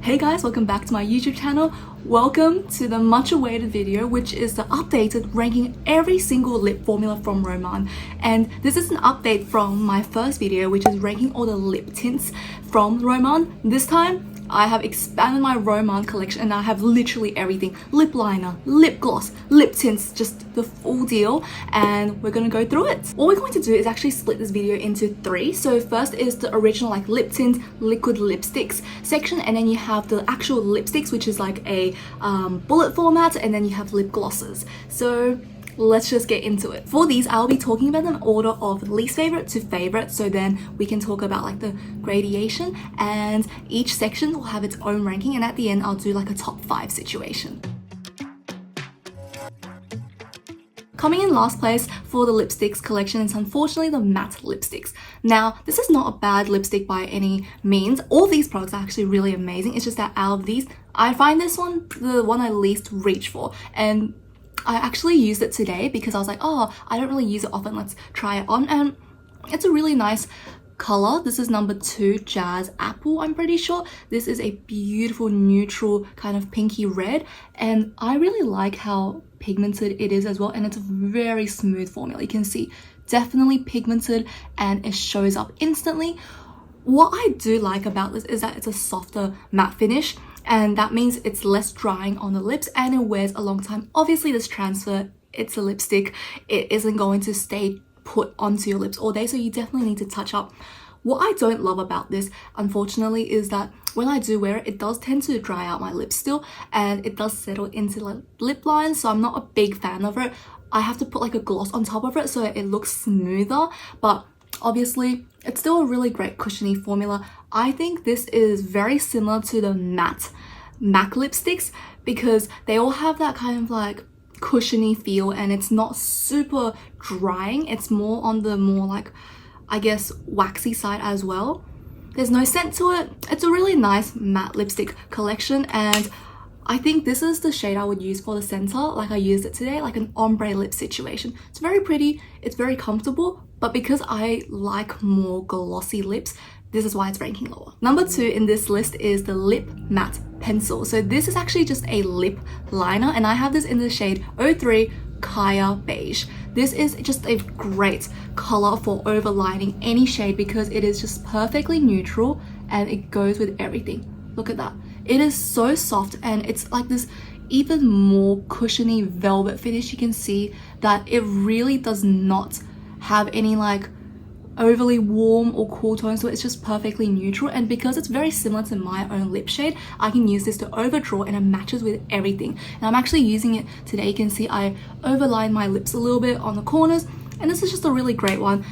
Hey guys, welcome back to my YouTube channel. Welcome to the much awaited video, which is the updated ranking every single lip formula from Roman. And this is an update from my first video, which is ranking all the lip tints from Roman. This time I have expanded my Roman collection and I have literally everything: lip liner, lip gloss, lip tints, just the full deal, and we're gonna go through it. All we're going to do is actually split this video into three. So first is the original like lip tint liquid lipsticks section, and then you have the actual lipsticks, which is like a bullet format, and then you have lip glosses. So let's just get into it. For these, I'll be talking about an order of least favorite to favorite, so then we can talk about like the gradation, and each section will have its own ranking, and at the end I'll do like a top 5 situation. Coming in last place for the lipsticks collection is unfortunately the matte lipsticks. Now, this is not a bad lipstick by any means. All these products are actually really amazing. It's just that out of these, I find this one the one I least reach for, and I actually used it today because I was like, oh, I don't really use it often, let's try it on. And it's a really nice color. This is number 2 Jazz Apple, I'm pretty sure. This is a beautiful neutral kind of pinky red, and I really like how pigmented it is as well, and it's a very smooth formula. You can see definitely pigmented and it shows up instantly. What I do like about this is that it's a softer matte finish, and that means it's less drying on the lips and it wears a long time. Obviously this transfer, it's a lipstick, it isn't going to stay put onto your lips all day, so you definitely need to touch up. What I don't love about this, unfortunately, is that when I do wear it, it does tend to dry out my lips still, and it does settle into like lip lines, so I'm not a big fan of it. I have to put like a gloss on top of it so it looks smoother, but obviously it's still a really great cushiony formula. I think this is very similar to the matte MAC lipsticks because they all have that kind of like cushiony feel, and it's not super drying. It's more on the more like, I guess, waxy side as well. There's no scent to it. It's a really nice matte lipstick collection, and I think this is the shade I would use for the center, like I used it today, like an ombre lip situation. It's very pretty, it's very comfortable, but because I like more glossy lips, this is why it's ranking lower. Number 2 in this list is the Lip Matte Pencil. So this is actually just a lip liner, and I have this in the shade 03 Kaya Beige. This is just a great color for overlining any shade because it is just perfectly neutral and it goes with everything. Look at that. It is so soft, and it's like this even more cushiony velvet finish. You can see that it really does not have any like overly warm or cool tones, so it's just perfectly neutral. And because it's very similar to my own lip shade, I can use this to overdraw and it matches with everything. And I'm actually using it today. You can see I overlined my lips a little bit on the corners, and this is just a really great one.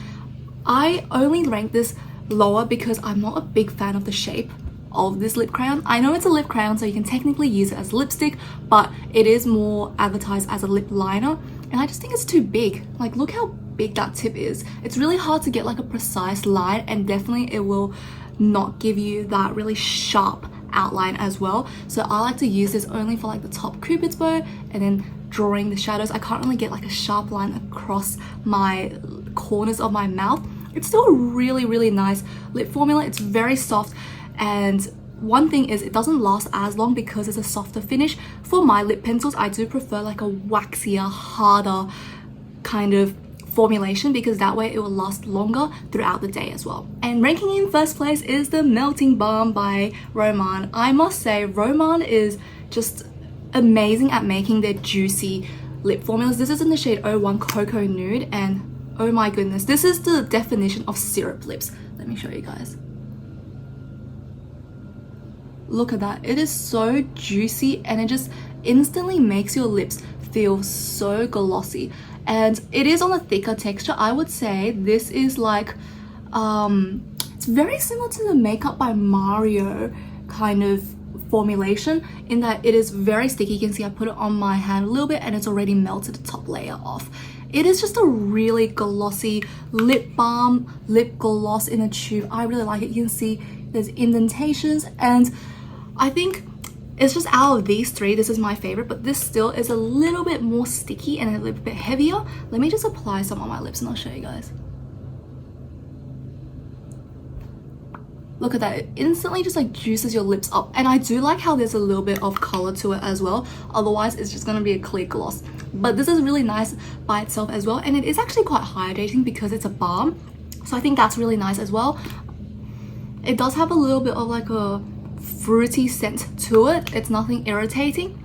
I only rank this lower because I'm not a big fan of the shape of this lip crayon. I know it's a lip crayon, so you can technically use it as lipstick, but it is more advertised as a lip liner, and I just think it's too big. Like, look how big that tip is. It's really hard to get like a precise line, and definitely it will not give you that really sharp outline as well. So I like to use this only for like the top cupid's bow and then drawing the shadows. I can't really get like a sharp line across my corners of my mouth. It's still a really nice lip formula. It's very soft, and one thing is it doesn't last as long because it's a softer finish. For my lip pencils, I do prefer like a waxier, harder kind of formulation because that way it will last longer throughout the day as well. And ranking in first place is the Melting Balm by Roman. I must say Roman is just amazing at making their juicy lip formulas. This is in the shade 01 Cocoa Nude, and oh my goodness, this is the definition of syrup lips. Let me show you guys. Look at that. It is so juicy, and it just instantly makes your lips feel so glossy, and it is on a thicker texture. I would say this is like it's very similar to the Makeup by Mario kind of formulation in that it is very sticky. You can see I put it on my hand a little bit and it's already melted the top layer off. It is just a really glossy lip balm, lip gloss in a tube. I really like it. You can see there's indentations, and I think it's just out of these three, this is my favorite, but this still is a little bit more sticky and a little bit heavier. Let me just apply some on my lips and I'll show you guys. look at that, it instantly just like juices your lips up. And I do like how there's a little bit of color to it as well, otherwise it's just gonna be a clear gloss. But this is really nice by itself as well, and it is actually quite hydrating because it's a balm, so I think that's really nice as well. It does have a little bit of like a fruity scent to it. It's nothing irritating,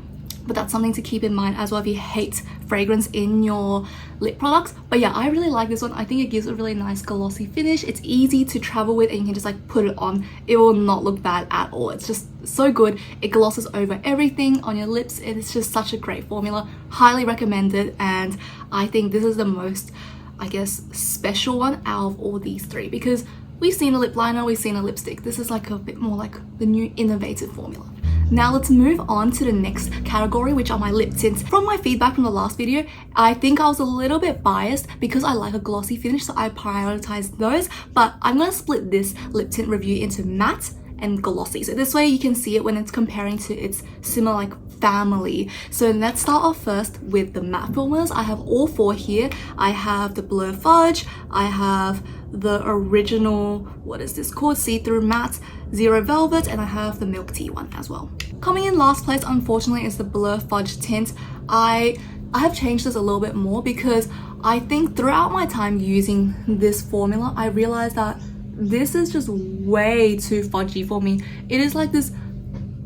but that's something to keep in mind as well if you hate fragrance in your lip products. But yeah, I really like this one. I think it gives a really nice glossy finish. It's easy to travel with and you can just like put it on. It will not look bad at all. It's just so good. It glosses over everything on your lips. It's just such a great formula. Highly recommended, and I think this is the most, I guess, special one out of all these three, because we've seen a lip liner, we've seen a lipstick. This is like a bit more like the new innovative formula. Now let's move on to the next category, which are my lip tints. From my feedback from the last video, I think I was a little bit biased because I like a glossy finish, so I prioritized those. But I'm going to split this lip tint review into matte and glossy, so this way you can see it when it's comparing to its similar like family. So let's start off first with the matte formulas. I have all four here. I have the Blur Fudge, I have the original, what is this called, see-through matte Zero Velvet, and I have the milk tea one as well. Coming in last place, unfortunately, is the Blur Fudge tint. I have changed this a little bit more because I think throughout my time using this formula, I realized that this is just way too fudgy for me. It is like this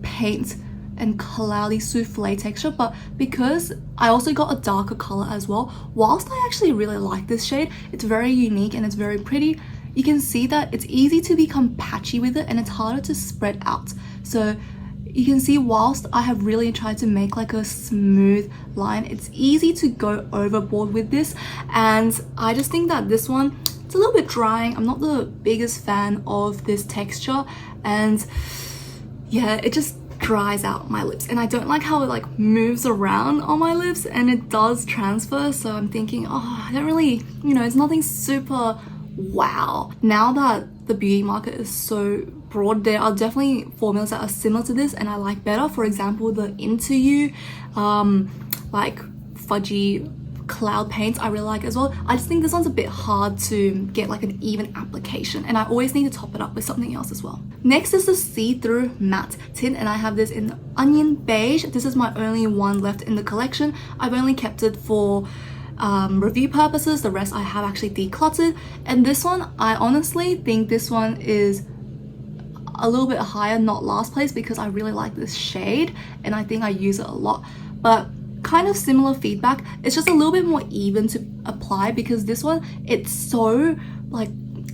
paint and cloudy souffle texture, but because I also got a darker color as well, whilst I actually really like this shade, it's very unique and it's very pretty, you can see that it's easy to become patchy with it and it's harder to spread out. So you can see whilst I have really tried to make like a smooth line, it's easy to go overboard with this, and I just think that this one, it's a little bit drying. I'm not the biggest fan of this texture, and yeah, it just dries out my lips, and I don't like how it like moves around on my lips and it does transfer. So I'm thinking, oh, I don't really, you know, it's nothing super wow. Now that the beauty market is so broad, there are definitely formulas that are similar to this and I like better. For example, the Into You like fudgy cloud paints I really like as well. I just think this one's a bit hard to get like an even application, and I always need to top it up with something else as well. Next is the see-through matte tint, and I have this in onion beige. This is my only one left in the collection. I've only kept it for review purposes. The rest I have actually decluttered, and this one, I honestly think this one is a little bit higher, not last place, because I really like this shade and I think I use it a lot. But kind of similar feedback, it's just a little bit more even to apply because this one, it's so like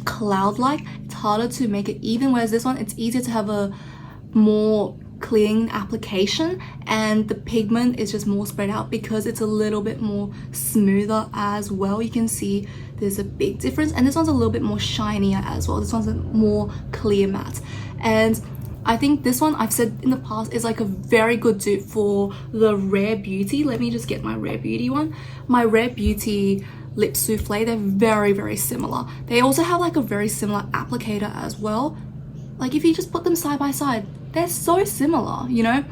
cloud-like, it's harder to make it even, whereas this one, it's easier to have a more clean application and the pigment is just more spread out because it's a little bit more smoother as well. You can see there's a big difference, and this one's a little bit more shinier as well. This one's a more clear matte, and I think this one, I've said in the past, is like a very good dupe for the Rare Beauty. Let me just get my Rare Beauty one. My Rare Beauty Lip Souffle, they're very, very similar. They also have like a very similar applicator as well. Like if you just put them side by side, they're so similar, you know?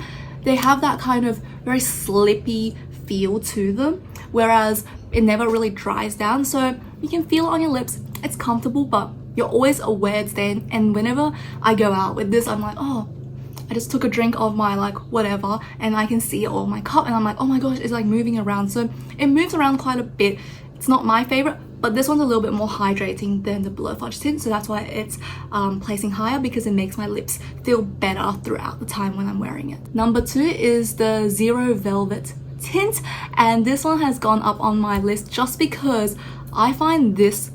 They have that kind of very slippy feel to them, whereas it never really dries down. So you can feel it on your lips, it's comfortable, but you're always aware it's there. And whenever I go out with this, I'm like, oh, I just took a drink of my like whatever and I can see it all in my cup and I'm like, oh my gosh, it's like moving around. So it moves around quite a bit. It's not my favorite, but this one's a little bit more hydrating than the Blur Fudge tint, so that's why it's placing higher, because it makes my lips feel better throughout the time when I'm wearing it. Number 2 is the Zero Velvet tint, and this one has gone up on my list just because I find this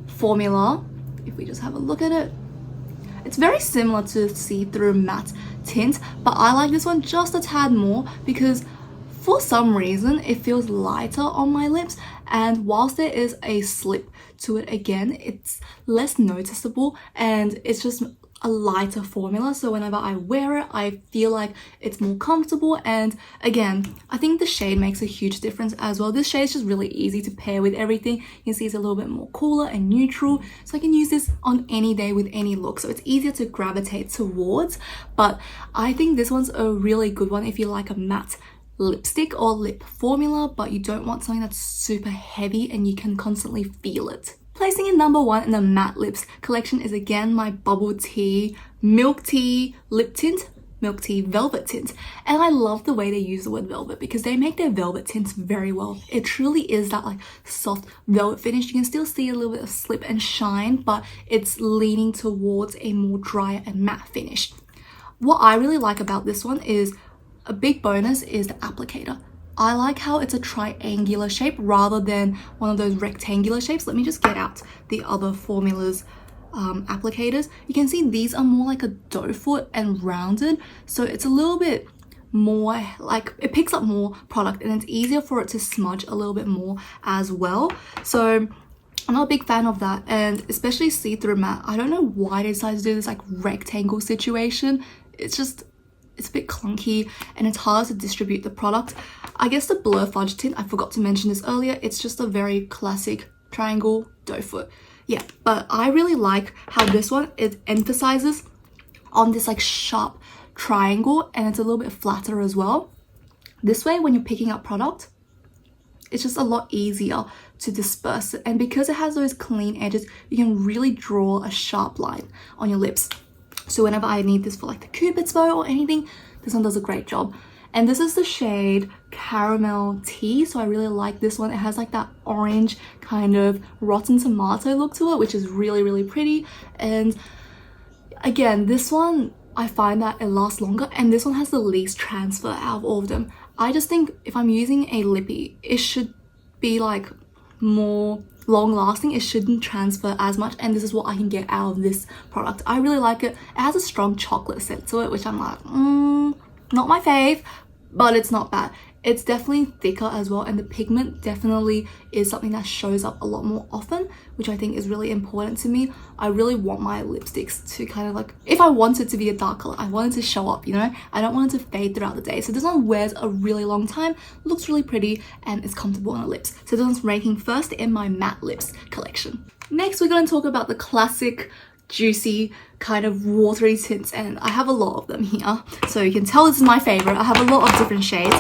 formula, if we just have a look at it, it's very similar to see-through matte tint, but I like this one just a tad more because for some reason it feels lighter on my lips, and whilst there is a slip to it, again, it's less noticeable and it's just a lighter formula. So whenever I wear it, I feel like it's more comfortable, and again, I think the shade makes a huge difference as well. This shade is just really easy to pair with everything. You can see it's a little bit more cooler and neutral, so I can use this on any day with any look, so it's easier to gravitate towards. But I think this one's a really good one if you like a matte lipstick or lip formula, but you don't want something that's super heavy and you can constantly feel it. Placing in number 1 in the matte lips collection is again my bubble tea milk tea lip tint, milk tea velvet tint. And I love the way they use the word velvet because they make their velvet tints very well. It truly is that like soft velvet finish. You can still see a little bit of slip and shine, but it's leaning towards a more dry and matte finish. What I really like about this one is a big bonus is the applicator. I like how it's a triangular shape rather than one of those rectangular shapes. Let me just get out the other formulas applicators. You can see these are more like a doe foot and rounded, so it's a little bit more like it picks up more product and it's easier for it to smudge a little bit more as well. So I'm not a big fan of that, and especially see-through matte. I don't know why they decided to do this like rectangle situation. It's a bit clunky and it's hard to distribute the product. I guess the Blur Fudge tint, I forgot to mention this earlier, it's just a very classic triangle doe foot. Yeah, but I really like how this one, it emphasizes on this like sharp triangle and it's a little bit flatter as well. This way, when you're picking up product, it's just a lot easier to disperse it. And because it has those clean edges, you can really draw a sharp line on your lips. So whenever I need this for like the Cupid's bow or anything, this one does a great job. And this is the shade Caramel Tea, so I really like this one. It has like that orange kind of rotten tomato look to it, which is really, really pretty. And again, this one, I find that it lasts longer, and this one has the least transfer out of all of them. I just think if I'm using a lippy, it should be like more long lasting. It shouldn't transfer as much, and this is what I can get out of this product. I really like it. It has a strong chocolate scent to it, which I'm like, not my fave, but it's not bad. It's definitely thicker as well, and the pigment definitely is something that shows up a lot more often, which I think is really important to me. I really want my lipsticks to kind of like, if I want it to be a dark color, I want it to show up, you know? I don't want it to fade throughout the day. So this one wears a really long time, looks really pretty, and is comfortable on the lips. So this one's ranking first in my matte lips collection. Next, we're going to talk about the classic juicy kind of watery tints, and I have a lot of them here, so you can tell this is my favorite. I have a lot of different shades,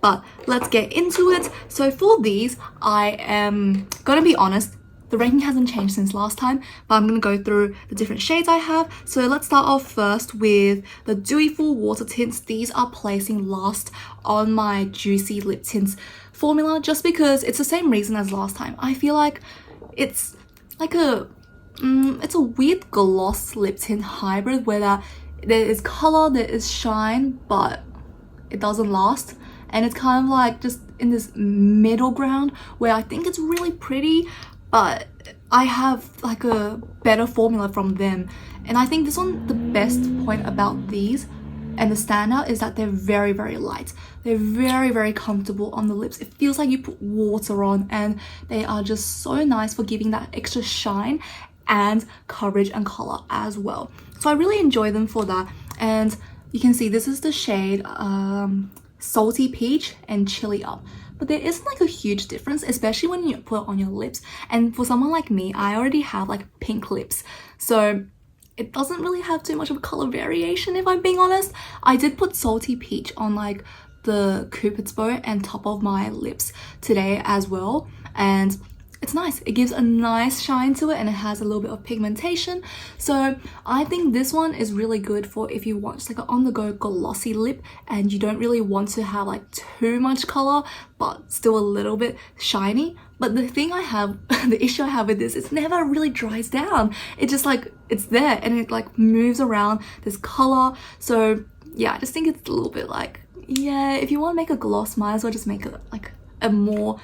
but let's get into it. So for these, I am gonna be honest, the ranking hasn't changed since last time, but I'm gonna go through the different shades I have. So let's start off first with the Dewyful water tints. These are placing last on my juicy lip tints formula, just because it's the same reason as last time. I feel like it's like it's a weird gloss lip tint hybrid where there is color, there is shine, but it doesn't last. And it's kind of like just in this middle ground where I think it's really pretty, but I have like a better formula from them. And I think this one, the best point about these and the standout is that they're very, very light. They're very, very comfortable on the lips. It feels like you put water on, and they are just so nice for giving that extra shine and coverage and color as well. So I really enjoy them for that. And you can see this is the shade Salty Peach and Chili Up, but there isn't like a huge difference, especially when you put it on your lips. And for someone like me, I already have like pink lips, so it doesn't really have too much of a color variation, if I'm being honest. I did put Salty Peach on like the Cupid's bow and top of my lips today as well, and it's nice. It gives a nice shine to it, and it has a little bit of pigmentation. So I think this one is really good for if you want just like an on-the-go glossy lip and you don't really want to have like too much color but still a little bit shiny. But the thing I have, the issue I have with this, it never really dries down. It just like, it's there and it like moves around this color. So yeah, I just think it's a little bit like, yeah, if you want to make a gloss, might as well just make it like a more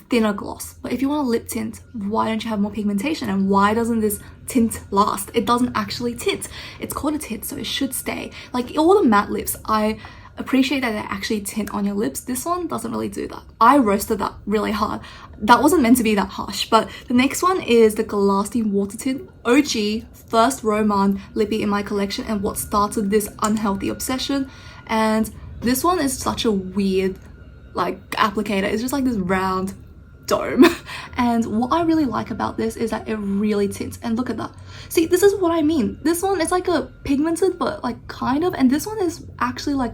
thinner gloss. But if you want a lip tint, why don't you have more pigmentation? And why doesn't this tint last? It doesn't actually tint. It's called a tint, so it should stay. Like all the matte lips, I appreciate that they actually tint on your lips. This one doesn't really do that. I roasted that really hard. That wasn't meant to be that harsh. But the next one is the Glasting water tint, OG, first Roman lippy in my collection and what started this unhealthy obsession. And this one is such a weird like applicator. It's just like this round dome. And what I really like about this is that it really tints, and look at that. See, this is what I mean. This one is like a pigmented, but like kind of, and this one is actually like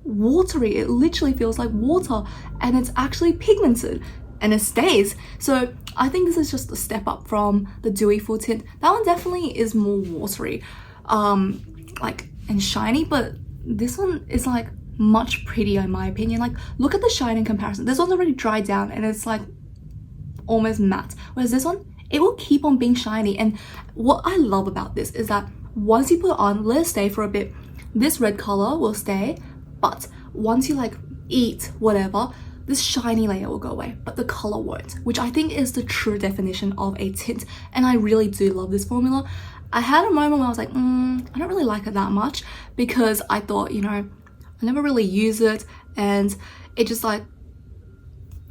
watery. It literally feels like water, and it's actually pigmented. and it stays. So I think this is just a step up from the Dewyful tint. That one definitely is more watery, like, and shiny, but this one is like much prettier in my opinion. Like, look at the shine in comparison. This one's already dried down and it's like almost matte, whereas this one, it will keep on being shiny. And what I love about this is that once you put it on, let it stay for a bit, this red color will stay, but once you like eat whatever, this shiny layer will go away, but the color won't, which I think is the true definition of a tint. And I really do love this formula. I had a moment where I was like, I don't really like it that much, because I thought, you know, I never really use it, and it just like,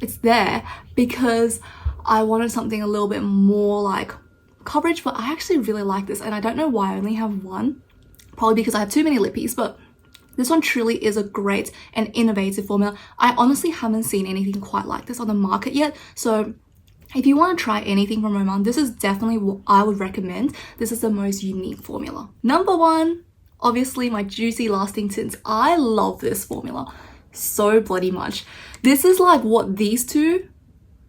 it's there because I wanted something a little bit more like coverage. But I actually really like this, and I don't know why I only have one, probably because I have too many lippies, but this one truly is a great and innovative formula. I honestly haven't seen anything quite like this on the market yet, so if you want to try anything from Roman, this is definitely what I would recommend. This is the most unique formula. Number 1, obviously my Juicy Lasting Tints. I love this formula so bloody much. This is like what these two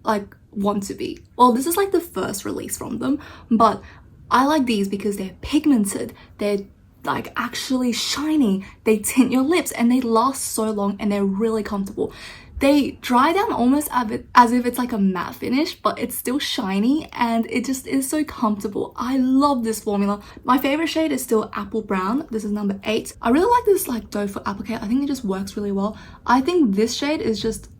like want to be. Well, this is like the first release from them, but I like these because they're pigmented, they're like actually shiny, they tint your lips, and they last so long, and they're really comfortable. They dry down almost as if it's like a matte finish, but it's still shiny, and it just is so comfortable. I love this formula. My favorite shade is still Apple Brown. This is number 8. I really like this like doe foot applicator. I think it just works really well. I think this shade is just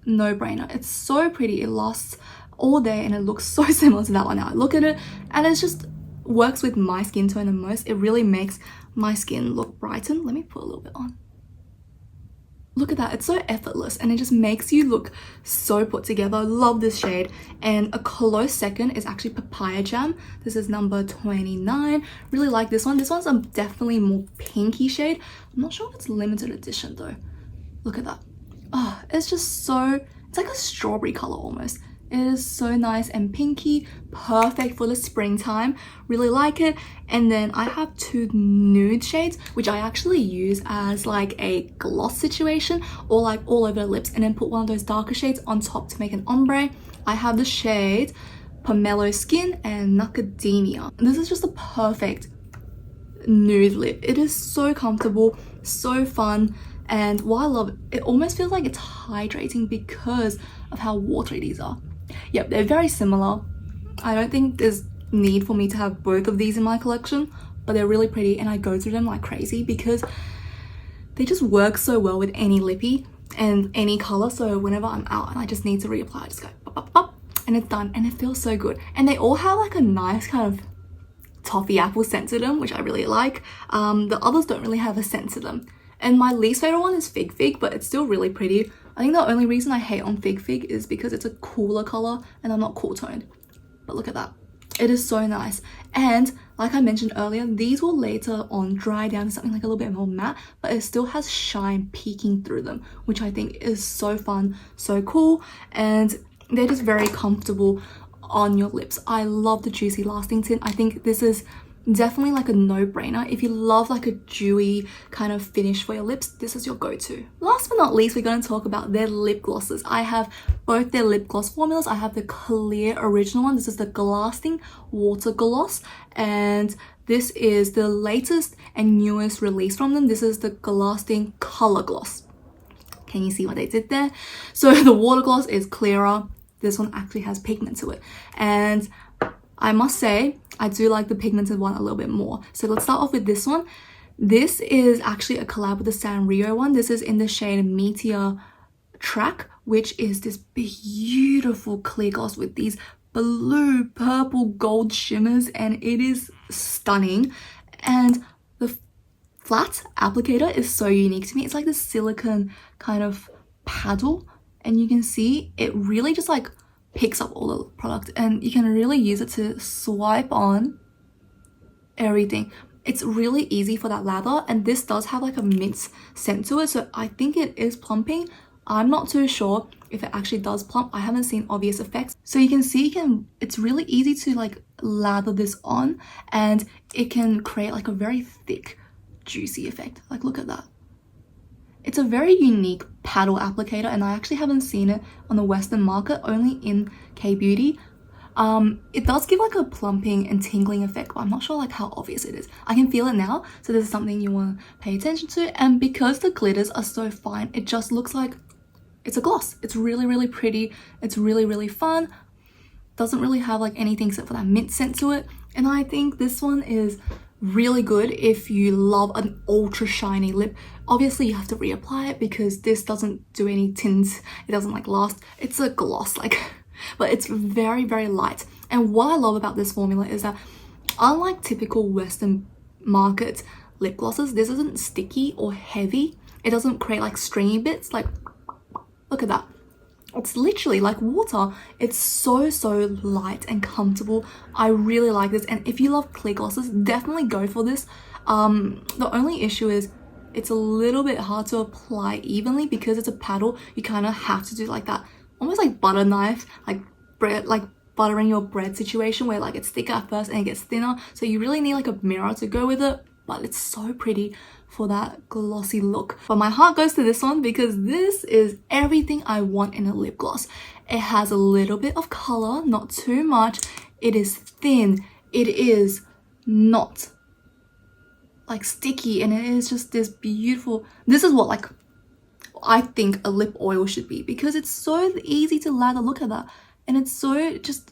no-brainer. It's so pretty. It lasts all day, and it looks so similar to that one. Now I look at it, and it's just works with my skin tone the most. It really makes my skin look brightened. Let me put a little bit on. Look at that, it's so effortless, and it just makes you look so put together. I love this shade. And a close second is actually Papaya Jam. This is number 29. Really like this one. This one's a definitely more pinky shade. I'm not sure if it's limited edition though. Look at that. Oh, it's just so, it's like a strawberry color almost. It is so nice and pinky, perfect for the springtime. Really like it. And then I have 2 nude shades, which I actually use as like a gloss situation, or like all over the lips, and then put one of those darker shades on top to make an ombre. I have the shade Pomelo Skin and Macadamia. This is just a perfect nude lip. It is so comfortable, so fun, and what I love, it almost feels like it's hydrating because of how watery these are. Yep, they're very similar. I don't think there's need for me to have both of these in my collection, but they're really pretty, and I go through them like crazy because they just work so well with any lippy and any color. So whenever I'm out and I just need to reapply, I just go pop, pop, pop, and it's done, and it feels so good. And they all have like a nice kind of toffee apple scent to them, which I really like. The others don't really have a scent to them. And my least favorite one is Fig Fig, but it's still really pretty. I think the only reason I hate on Fig Fig is because it's a cooler color and I'm not cool toned. But look at that. It is so nice. And like I mentioned earlier, these will later on dry down to something like a little bit more matte, but it still has shine peeking through them, which I think is so fun, so cool, and they're just very comfortable on your lips. I love the Juicy Lasting Tint. I think this is definitely like a no-brainer. If you love like a dewy kind of finish for your lips, this is your go-to. Last but not least, we're going to talk about their lip glosses. I have both their lip gloss formulas. I have the clear original one. This is the Glasting Water Gloss, and this is the latest and newest release from them. This is the Glasting Color Gloss. Can you see what they did there? So the water gloss is clearer. This one actually has pigment to it, and I must say I do like the pigmented one a little bit more. So let's start off with this one. This is actually a collab with the Sanrio one. This is in the shade Meteor Track, which is this beautiful clear gloss with these blue, purple, gold shimmers, and it is stunning. And the flat applicator is so unique to me. It's like this silicone kind of paddle, and you can see it really just like picks up all the product, and you can really use it to swipe on everything. It's really easy for that lather, and this does have like a mint scent to it, so I think it is plumping. I'm not too sure if it actually does plump. I haven't seen obvious effects. So you can see it's really easy to like lather this on, and it can create like a very thick juicy effect. Like look at that. It's a very unique paddle applicator, and I actually haven't seen it on the Western market, only in K-beauty. It does give like a plumping and tingling effect, but I'm not sure like how obvious it is. I can feel it now, so this is something you want to pay attention to. And because the glitters are so fine, it just looks like it's a gloss. It's really, really pretty. It's really, really fun. Doesn't really have like anything except for that mint scent to it. And I think this one is really good if you love an ultra shiny lip. Obviously you have to reapply it because this doesn't do any tints. It doesn't like last. It's a gloss, like, but it's very, very light. And what I love about this formula is that unlike typical Western market lip glosses, this isn't sticky or heavy. It doesn't create like stringy bits. Like, look at that. It's literally like water. It's so light and comfortable. I really like this, and if you love clear glosses, definitely go for this. The only issue is it's a little bit hard to apply evenly because it's a paddle. You kind of have to do like that, almost like butter knife, like bread, like buttering your bread situation, where like it's thicker at first and it gets thinner. So you really need like a mirror to go with it, but it's so pretty for that glossy look. But my heart goes to this one because this is everything I want in a lip gloss. It has a little bit of color, not too much. It is thin. It is not like sticky, and it is just this beautiful, this is what like I think a lip oil should be, because it's so easy to lather. Look at that. And it's so just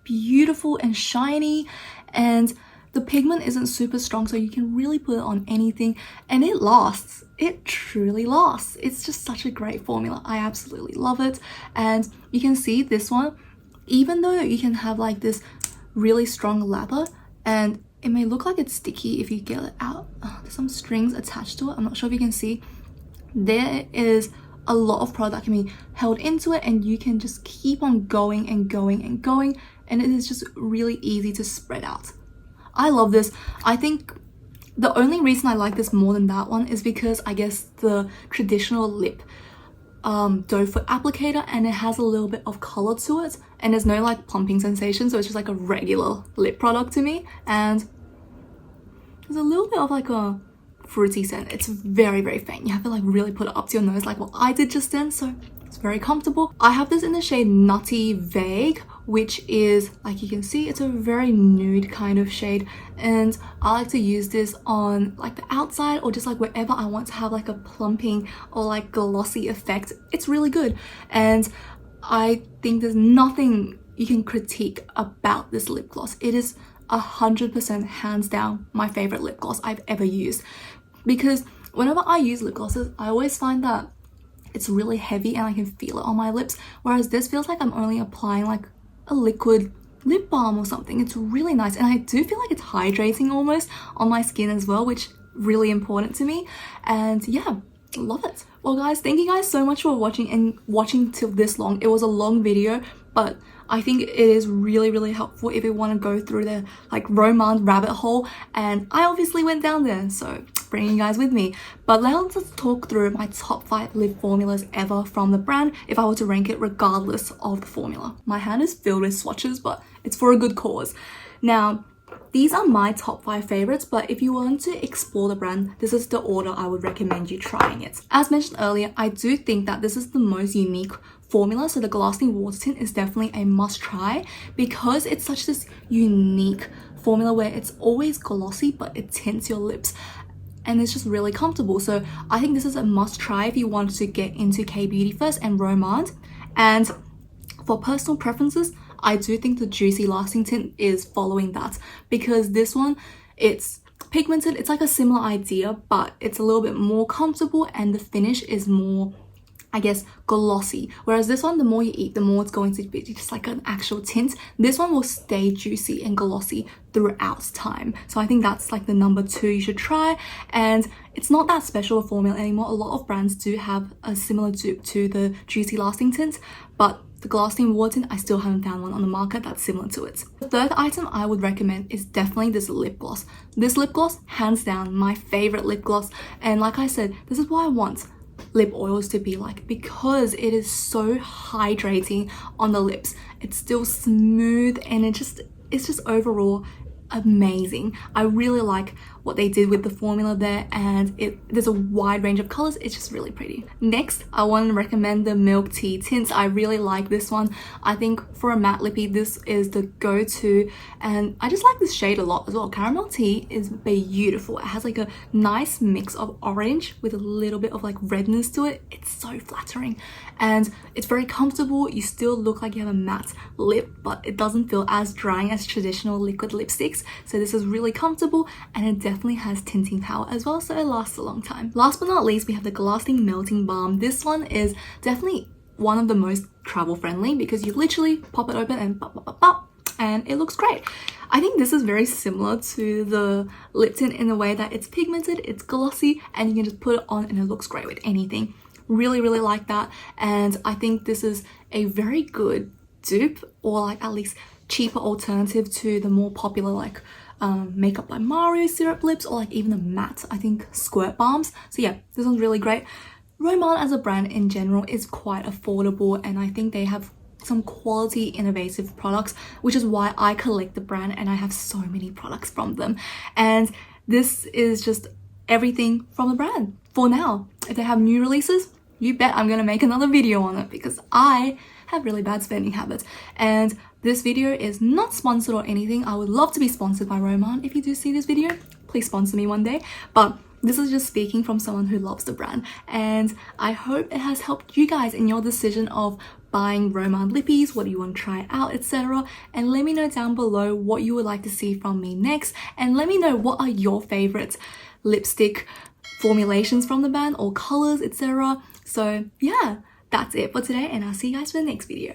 beautiful and shiny, and the pigment isn't super strong, so you can really put it on anything, and it lasts. It truly lasts. It's just such a great formula. I absolutely love it. And you can see this one, even though you can have like this really strong lather, and it may look like it's sticky if you get it out. There's some strings attached to it. I'm not sure if you can see. There is a lot of product that can be held into it, and you can just keep on going and going and going, and it is just really easy to spread out. I love this. I think the only reason I like this more than that one is because I guess the traditional lip doe foot applicator, and it has a little bit of color to it, and there's no like plumping sensation, so it's just like a regular lip product to me. And there's a little bit of like a fruity scent. It's very faint. You have to like really put it up to your nose like what I did just then, so it's very comfortable. I have this in the shade Nutty Vague, which is, like you can see, it's a very nude kind of shade, and I like to use this on like the outside or just like wherever I want to have like a plumping or like glossy effect. It's really good, and I think there's nothing you can critique about this lip gloss. It is 100% hands down my favorite lip gloss I've ever used, because whenever I use lip glosses, I always find that it's really heavy and I can feel it on my lips, whereas this feels like I'm only applying like a liquid lip balm or something. It's really nice, and I do feel like it's hydrating almost on my skin as well, which is really important to me. And yeah, love it. Well guys, thank you guys so much for watching till this long. It was a long video, but I think it is really helpful if you want to go through the like romance rabbit hole, and I obviously went down there, so bringing you guys with me. But let's just talk through my top 5 lip formulas ever from the brand if I were to rank it regardless of the formula. My hand is filled with swatches, but it's for a good cause. Now, these are my top 5 favorites, but if you want to explore the brand, this is the order I would recommend you trying it. As mentioned earlier, I do think that this is the most unique formula, so the Glasting Water Tint is definitely a must try because it's such this unique formula where it's always glossy but it tints your lips, and it's just really comfortable. So I think this is a must try if you want to get into K-beauty first and romance. And for personal preferences, I do think the Juicy Lasting Tint is following that, because this one, it's pigmented, it's like a similar idea, but it's a little bit more comfortable and the finish is more, I guess, glossy. Whereas this one, the more you eat, the more it's going to be just like an actual tint. This one will stay juicy and glossy throughout time. So I think that's like the number 2 you should try. And it's not that special a formula anymore. A lot of brands do have a similar dupe to the Juicy Lasting Tint, but the Glasting Water Tint, I still haven't found one on the market that's similar to it. The third item I would recommend is definitely this lip gloss. This lip gloss, hands down, my favorite lip gloss. And like I said, this is what I want lip oils to be like, because it is so hydrating on the lips. It's still smooth, and it's just overall amazing. I really like what they did with the formula there, and there's a wide range of colors. It's just really pretty. Next, I want to recommend the Milk Tea tints. I really like this one. I think for a matte lippy, this is the go-to, and I just like this shade a lot as well. Caramel Tea is beautiful. It has like a nice mix of orange with a little bit of like redness to it. It's so flattering, and it's very comfortable. You still look like you have a matte lip, but it doesn't feel as drying as traditional liquid lipsticks. So this is really comfortable, and it definitely has tinting power as well, so it lasts a long time. Last but not least, we have the Glasting Melting Balm. This one is definitely one of the most travel friendly because you literally pop it open and pop, pop, pop, pop, and it looks great. I think this is very similar to the lip tint in the way that it's pigmented, it's glossy, and you can just put it on and it looks great with anything. Really, really like that, and I think this is a very good dupe, or like at least cheaper alternative to the more popular like Makeup by Mario syrup lips, or like even the matte, I think, squirt balms. So yeah, this one's really great. Roman as a brand in general is quite affordable, and I think they have some quality innovative products, which is why I collect the brand and I have so many products from them. And this is just everything from the brand for now. If they have new releases, you bet I'm gonna make another video on it because I have really bad spending habits. And this video is not sponsored or anything. I would love to be sponsored by Roman. If you do see this video, please sponsor me one day. But this is just speaking from someone who loves the brand, and I hope it has helped you guys in your decision of buying Roman lippies, what do you want to try out, etc. And let me know down below what you would like to see from me next, and let me know what are your favorite lipstick formulations from the brand or colors, etc. So yeah, that's it for today, and I'll see you guys for the next video.